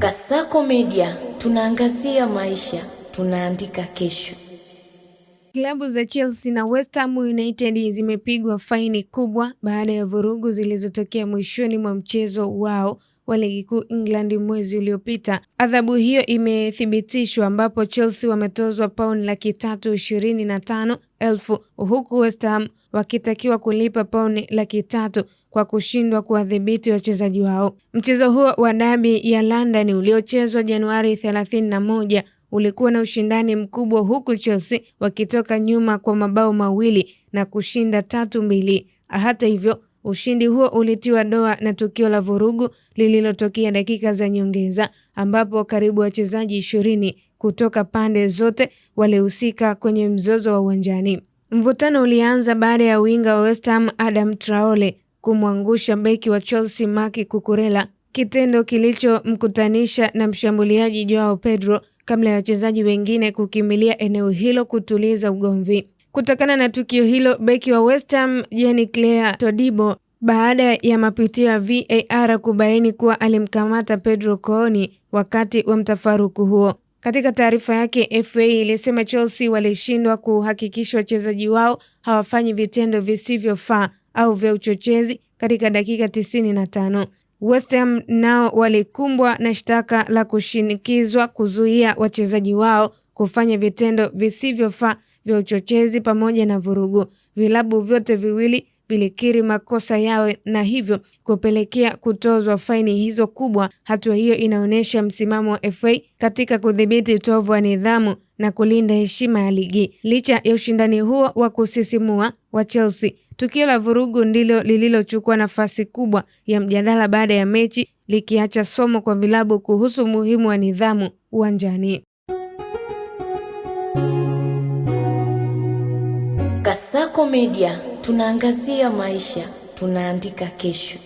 Kasako Media, tunaangazia maisha, tunaandika kesho. Klabu za Chelsea na West Ham United zimepigwa faini kubwa baada ya vurugu zilizotokea mwishoni mwa mchezo wao wa ligi kuu England mwezi uliopita. Adhabu hiyo imethibitishwa ambapo Chelsea wametozwa pauni 325,000 huku West Ham wakitakiwa kulipa pauni 300,000 kwa kushindwa kuwadhibiti wachezaji wao. Mchezo huo wa dabi ya London uliochezwa Januari 31 ulikuwa na ushindani mkubwa huku Chelsea wakitoka nyuma kwa mabao mawili na kushinda 3-2. Hata hivyo, ushindi huo ulitiwa doa na tukio la vurugu lililotokea dakika za nyongeza ambapo karibu wachezaji 20 kutoka pande zote walihusika kwenye mzozo wa uwanjani. Mvutano ulianza baada ya winga wa West Ham Adam Traore kumwangusha beki wa Chelsea Marc Cucurella, kitendo kilichomkutanisha na mshambuliaji Joao Pedro kabla ya wachezaji wengine kukimbilia eneo hilo kutuliza ugomvi. Kutokana na tukio hilo, beki wa West Ham Jean-Claire Todibo, baada ya mapitio ya VAR kubaini kuwa alimkamata Pedro kooni wakati wa mtafaruku huo. Katika taarifa yake, FA ilisema Chelsea walishindwa kuhakikisha wachezaji wao hawafanyi vitendo visivyofaa au vya uchochezi katika dakika 95. West Ham nao walikumbwa na shtaka la kushinikizwa kuzuia wachezaji wao kufanya vitendo visivyofaa vya uchochezi pamoja na vurugu. Vilabu vyote viwili vilikiri makosa yao na hivyo kupelekea kutozwa faini hizo kubwa. Hatua hiyo inaonyesha msimamo wa FA katika kudhibiti utovu wa nidhamu na kulinda heshima ya ligi. Licha ya ushindani huo wa kusisimua wa Chelsea, tukio la vurugu ndilo lililochukua nafasi kubwa ya mjadala baada ya mechi, likiacha somo kwa vilabu kuhusu umuhimu wa nidhamu uwanjani. Kasako Media, tunaangazia maisha, tunaandika kesho.